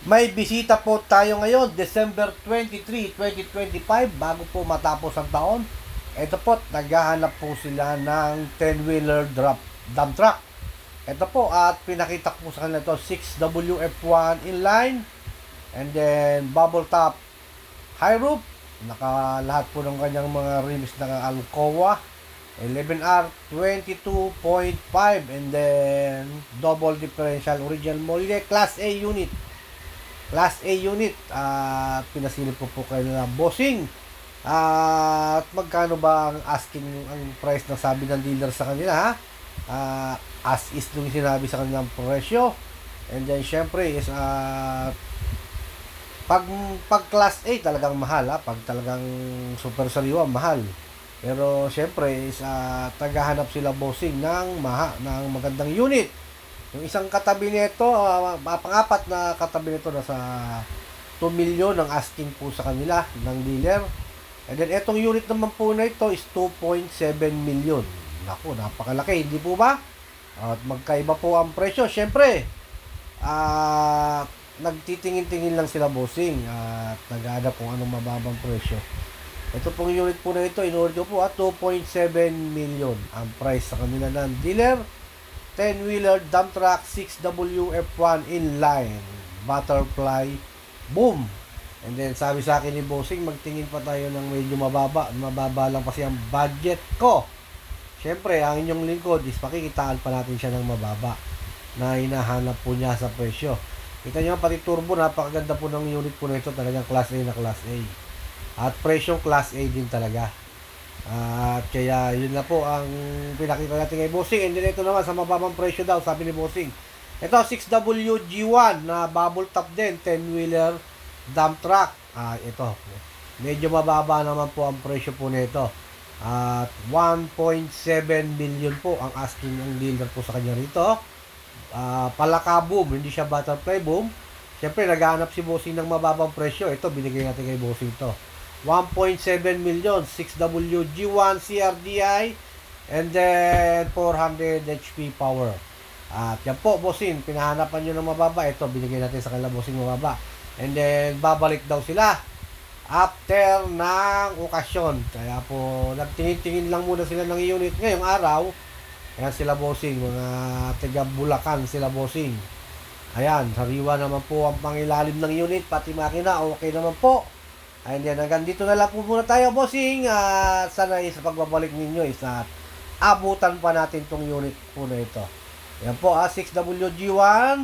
May bisita po tayo ngayon, December 23, 2025, bago po matapos ang taon. Ito po, naghahanap po sila ng 10-wheeler dump truck. Ito po, at pinakita ko sa kanila ito, 6WF1 inline, and then bubble top high roof. Lahat po ng kanyang mga rims na Alcoa 11R 22.5, and then double differential original Molle Class A unit. Class A unit, at pinasilip ko po kayo na bossing. At magkano ba ang asking, ang price na sabi ng dealer sa kanila, ha? As is nung sinabi sa kanilang presyo. And then syempre is pag class A talagang mahal, ha? Pag talagang super sariwa, mahal. Pero syempre is tagahanap sila bossing ng magandang unit. Yung isang katabi nito, pang-apat na katabi nito, nasa 2 million ang asking po sa kanila ng dealer. And then etong unit naman po na ito is 2.7 million. Naku, napakalaki, hindi po ba? At magkaiba po ang presyo. Syempre, nagtitingin-tingin lang sila bossing at nag-aadap kung anong mababang presyo. Ito pong unit po na ito, in-order po at 2.7 million ang price sa kanila ng dealer. 10-wheeler dump truck 6WF1 inline butterfly boom. And then sabi sa akin ni bossing, magtingin pa tayo ng medyo mababa lang kasi ang budget ko. Syempre ang inyong lingkod is pakikitaan pa natin siya ng mababa na hinahanap po niya sa presyo. Kita nyo pati turbo, napakaganda po ng unit po na ito, talagang class A na class A at presyong class A din talaga. At kaya yun na po ang pinakita natin kay bossing. And then ito naman sa mababang presyo daw, sabi ni bossing, ito 6WG1 na bubble top din, 10-wheeler dump truck. Ito medyo mababa naman po ang presyo po nito, at 1.7 million po ang asking ng dealer po sa kanya rito. Palaka boom, hindi siya butterfly boom. Siyempre naghahanap si bossing ng mababang presyo. Ito binigay natin kay bossing to, 1.7 million, 6WG1 CRDI, and then 400 HP power. At yan po bossing, pinahanapan nyo ng mababa. Ito binigay natin sa kanila bossing mababa. And then babalik daw sila after ng okasyon. Kaya po nagtingin-tingin lang muna sila ng unit ngayong araw. Ayan sila bossing, mga taga Bulacan sila bossing. Ayan, sariwa naman po ang pangilalim ng unit, pati makina okay naman po. And then hanggang dito na lang po muna tayo bossing. Sana sa pagbabalik ninyo is abutan pa natin tong unit po na ito. Yan po 6WG1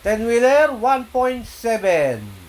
10-wheeler 1.7.